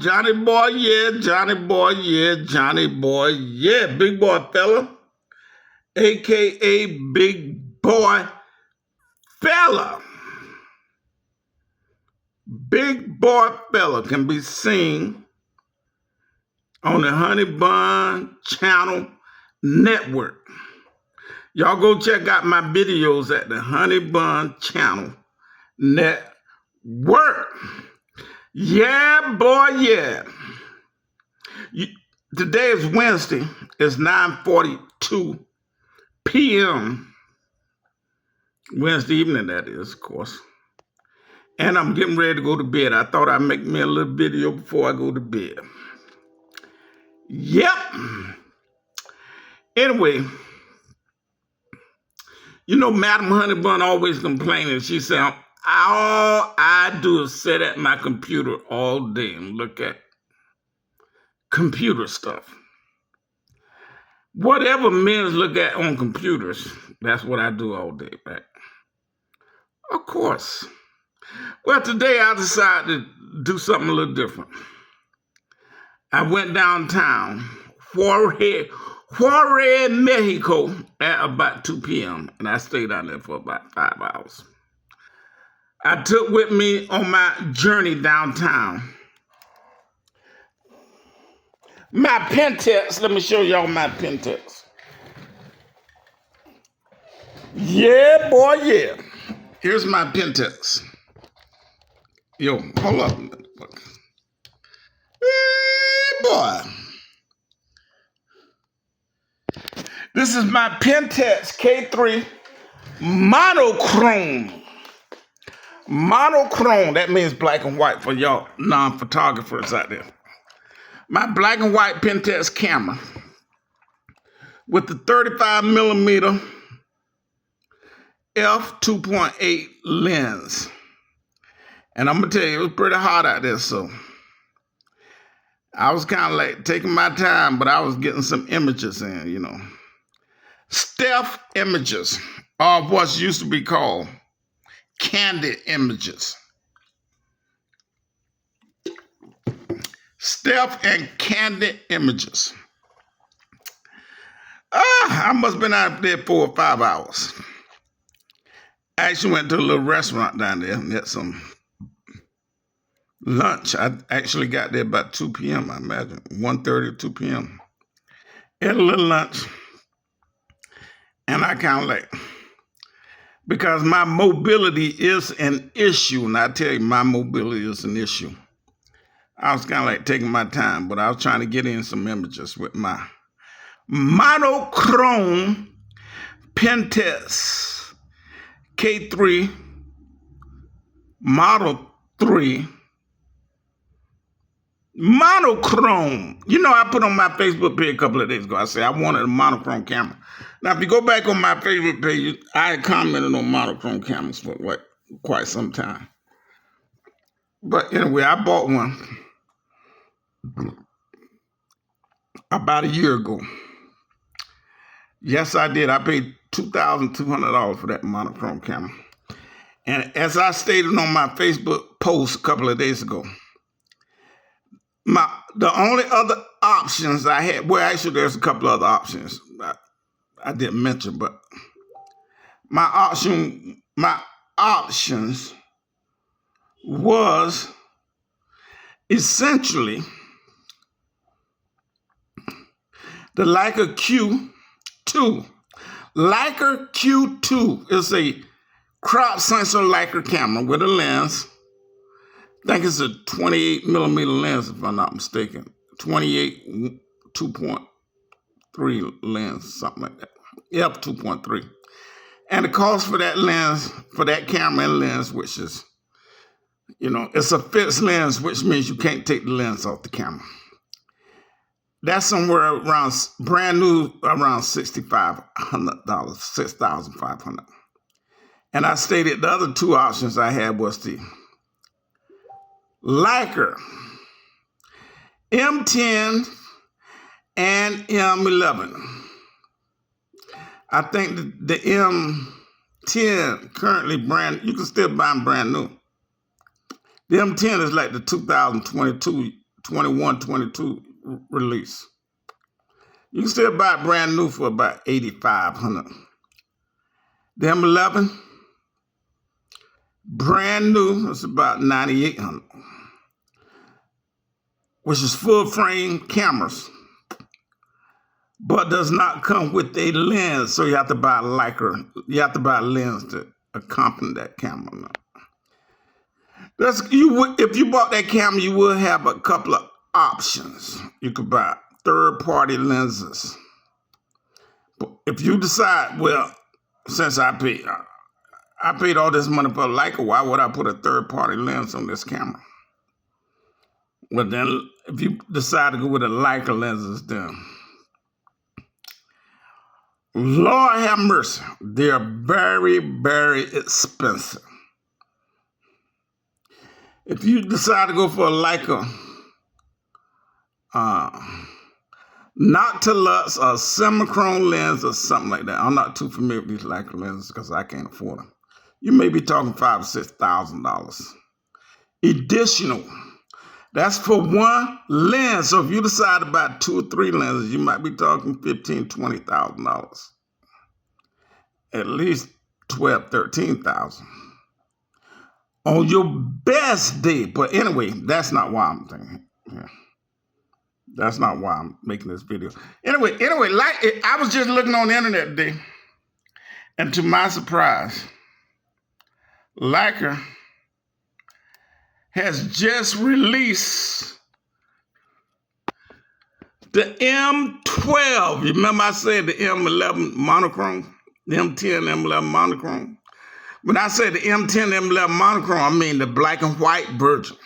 Johnny boy, yeah, Johnny boy, yeah, Johnny boy, yeah, big boy fella, aka big boy fella. Big boy fella can be seen on the Honey Bun Channel Network. Y'all go check out my videos at the Honey Bun Channel Network. Yeah, boy, yeah. Today is Wednesday. It's 9:42 p.m. Wednesday evening, that is, of course. And I'm getting ready to go to bed. I thought I'd make me a little video before I go to bed. Yep. Anyway, you know, Madam Honey Bun always complaining. She said, all I do is sit at my computer all day and look at computer stuff. Whatever men look at on computers, that's what I do all day, right? Of course. Well, today I decided to do something a little different. I went downtown, Juarez, Mexico, at about 2 p.m., and I stayed down there for about 5 hours. I took with me on my journey downtown my Pentax. Let me show y'all my Pentax. Yeah, boy, yeah. Here's my Pentax. Yo, hold up. Hey, boy. This is my Pentax K3 monochrome. Monochrome, that means black and white for y'all non-photographers out there. My black and white Pentax camera with the 35 millimeter f2.8 lens. And I'm gonna tell you, it was pretty hot out there, so I was kind of like taking my time, but I was getting some images in, you know. Stealth images of what's used to be called candid images. Stealth and candid images. I must have been out there 4 or 5 hours. I actually went to a little restaurant down there and had some lunch. I actually got there about 2 p.m., I imagine, 1:30 or 2 p.m. Had a little lunch. And I kind of like, because my mobility is an issue, and I tell you, my mobility is an issue. I was kind of like taking my time, but I was trying to get in some images with my monochrome Pentax K3 Model 3 monochrome. You know, I put on my Facebook page a couple of days ago, I said I wanted a monochrome camera. Now, if you go back on my Facebook page, I commented on monochrome cameras for quite some time. But anyway, I bought one about a year ago. Yes, I did. I paid $2,200 for that monochrome camera. And as I stated on my Facebook post a couple of days ago, the only other options I had, well, actually, there's a couple other options I didn't mention, but my options was essentially the Leica Q2. Leica Q2 is a crop sensor Leica camera with a lens. I think it's a 28 millimeter lens, if I'm not mistaken. 28 2.3 lens, something like that. Yep, 2.3. And the cost for that lens, for that camera and lens, which is, you know, it's a fixed lens, which means you can't take the lens off the camera. That's somewhere around, brand new, around $6,500, $6,500. And I stated the other two options I had was the Leica M10 and M11. I think the M10 currently you can still buy them brand new. The M10 is like the 2022 21, 22 release. You can still buy it brand new for about $8,500. The M11, brand new, it's about $9,800, which is full frame cameras, but does not come with a lens, so you have to buy a Leica. You have to buy a lens to accompany that camera. If you bought that camera, you will have a couple of options. You could buy third-party lenses. But if you decide, well, since I paid all this money for a Leica, why would I put a third-party lens on this camera? Well, then, if you decide to go with a Leica lenses, then Lord have mercy, they're very, very expensive. If you decide to go for a Leica Noctilux or Simichrome lens or something like that, I'm not too familiar with these Leica lenses because I can't afford them. You may be talking $5,000 or $6,000 additional. That's for one lens. So if you decide to buy 2 or 3 lenses, you might be talking $15,000, $20,000. At least $12,000, $13,000 on your best day. But anyway, that's not why I'm thinking. Yeah. That's not why I'm making this video. Anyway, like I was just looking on the internet today, and to my surprise, Leica has just released the M12. You remember I said the M11 monochrome? The M10, M11 monochrome? When I say the M10, M11 monochrome, I mean the black and white version.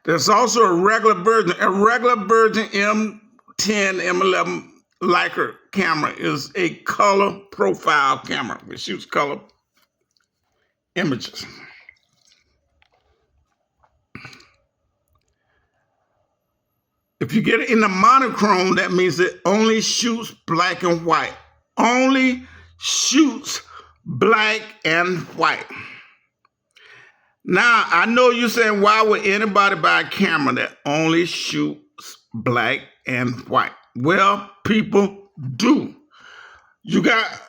There's also a regular version. A regular version M10, M11 Leica camera is a color profile camera. It shoots color images. If you get it in the monochrome, that means it only shoots black and white. Only shoots black and white. Now, I know you're saying, why would anybody buy a camera that only shoots black and white? Well, people do. You got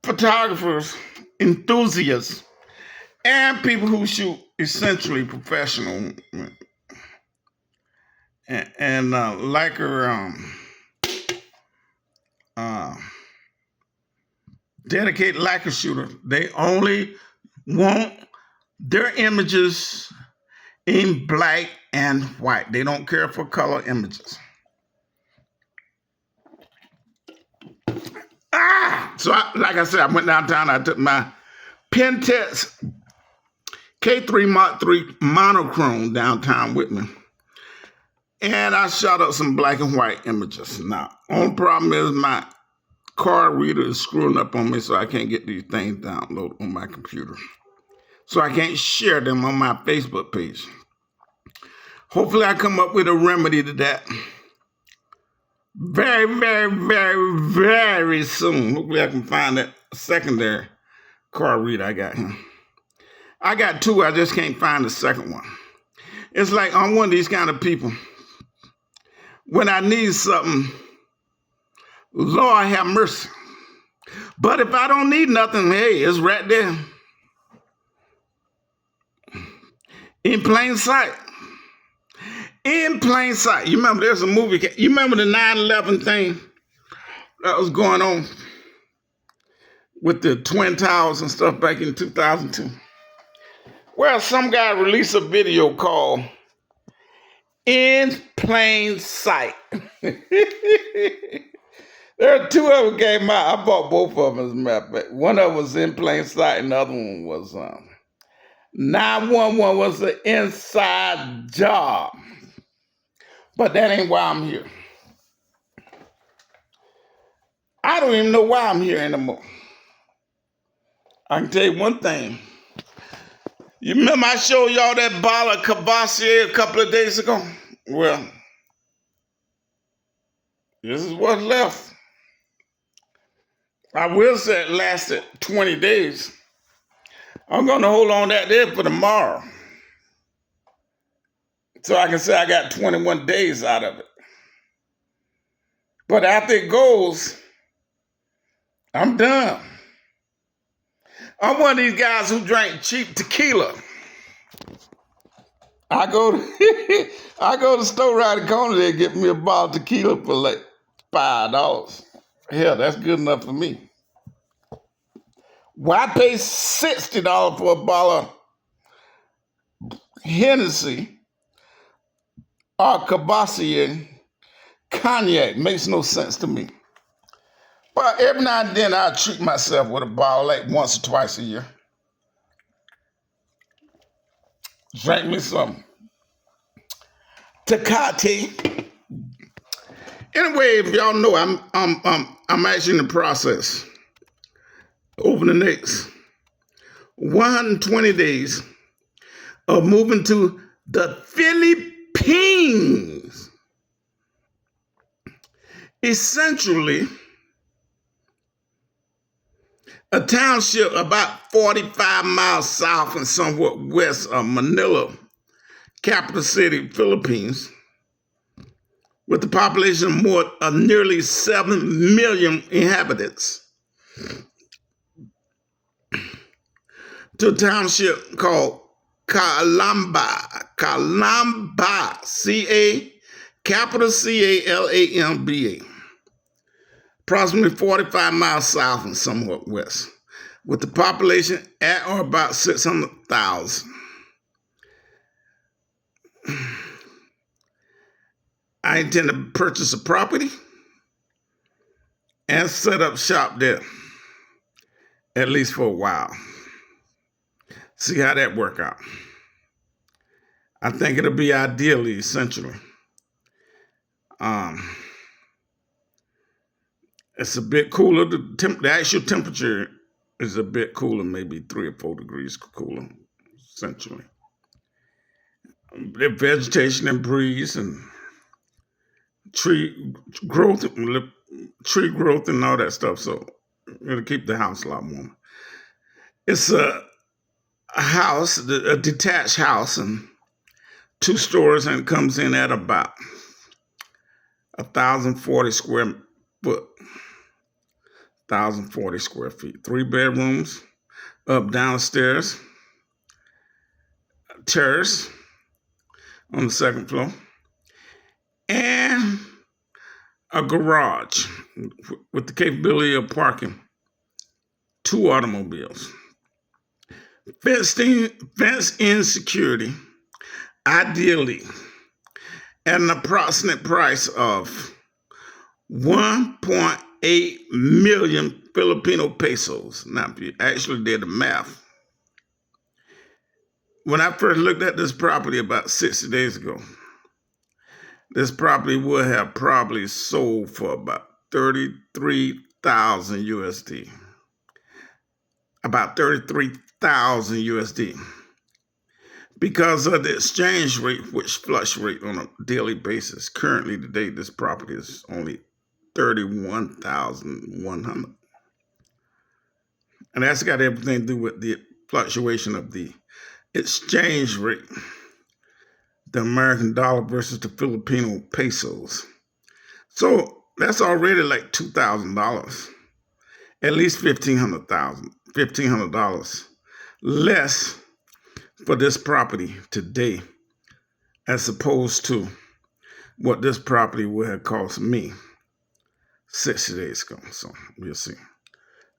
photographers, enthusiasts, and people who shoot essentially professional. And Leica dedicated Leica shooter, they only want their images in black and white. They don't care for color images. So like I said, I went downtown, I took my Pentax K3 Mark III monochrome downtown with me. And I shot up some black and white images. Now, only problem is my card reader is screwing up on me, so I can't get these things downloaded on my computer. So I can't share them on my Facebook page. Hopefully I come up with a remedy to that very, very, very, very soon. Hopefully I can find that secondary card reader I got here. I got 2, I just can't find the second one. It's like I'm one of these kind of people. When I need something, Lord have mercy. But if I don't need nothing, hey, it's right there. In plain sight. In plain sight. You remember there's a movie, you remember the 9/11 thing that was going on with the Twin Towers and stuff back in 2002? Well, some guy released a video called In Plain Sight. There are 2 of them came out. I bought both of them as a matter of fact. One of them was In Plain Sight, and the other one was 911 was an inside job. But that ain't why I'm here. I don't even know why I'm here anymore. I can tell you one thing. You remember I showed y'all that bottle of Cavassier a couple of days ago? Well, this is what's left. I will say it lasted 20 days. I'm going to hold on that there for tomorrow. So I can say I got 21 days out of it. But after it goes, I'm done. I'm one of these guys who drink cheap tequila. I go to I go to the store right the corner there and get me a bottle of tequila for like $5. Hell, that's good enough for me. Why pay $60 for a bottle of Hennessy or Cabassier cognac? Makes no sense to me. But every now and then I treat myself with a bottle like once or twice a year. Drink me some Tecate. Anyway, if y'all know, I'm actually in the process over the next 120 days of moving to the Philippines. Essentially, a township about 45 miles south and somewhat west of Manila, capital city, Philippines, with a population of nearly 7 million inhabitants, to a township called Calamba, capital Calamba, approximately 45 miles south and somewhat west, with the population at or about 600,000. I intend to purchase a property and set up shop there, at least for a while. See how that work out. I think it'll be ideally, essentially. It's a bit cooler. The actual temperature is a bit cooler, maybe 3 or 4 degrees cooler, essentially. The vegetation and breeze and tree growth and all that stuff, so it'll keep the house a lot warmer. It's a house, a detached house, and 2 stories, and it comes in at about 1,040 square foot, 1,040 square feet. 3 bedrooms, up downstairs, terrace on the 2nd floor, and a garage with the capability of parking 2 automobiles. Fenced-in security, ideally at an approximate price of 1.8 million Filipino pesos. Now, if you actually did the math, when I first looked at this property about 60 days ago, this property would have probably sold for about 33,000 USD. About 33,000 USD. Because of the exchange rate, which fluctuates on a daily basis. Currently, today, this property is only 31,100. And that's got everything to do with the fluctuation of the exchange rate, the American dollar versus the Filipino pesos. So that's already like $2,000, at least $1,500 less for this property today, as opposed to what this property would have cost me 60 days ago. So we'll see.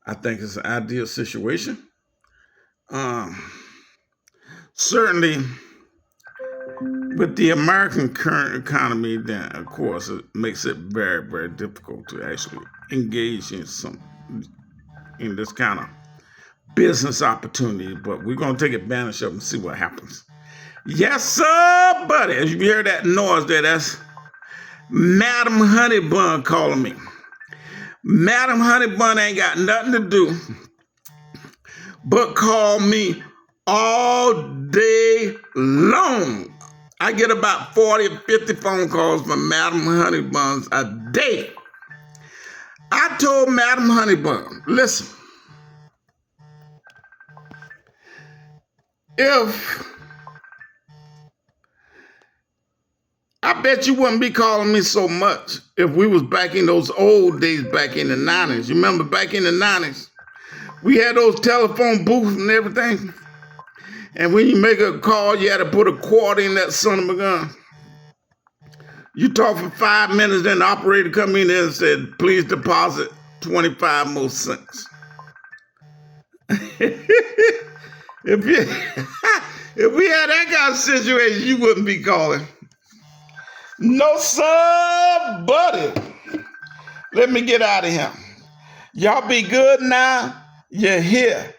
I think it's an ideal situation. Certainly, with the American current economy, then of course it makes it very, very difficult to actually engage in this kind of business opportunity. But we're gonna take advantage of it and see what happens. Yes, sir, buddy. As you hear that noise there, that's Madam Honeybun calling me. Madam Honeybun ain't got nothing to do but call me all day long. I get about 40 or 50 phone calls from Madam Honeybuns a day. I told Madam Honeybun, listen, if I bet you wouldn't be calling me so much if we was back in those old days back in the 90s. You remember back in the 90s? We had those telephone booths and everything. And when you make a call, you had to put a quarter in that son of a gun. You talk for 5 minutes, then the operator come in there and said, please deposit 25 more cents. If we had that kind of situation, you wouldn't be calling. No, sir, buddy. Let me get out of here. Y'all be good now. You're here.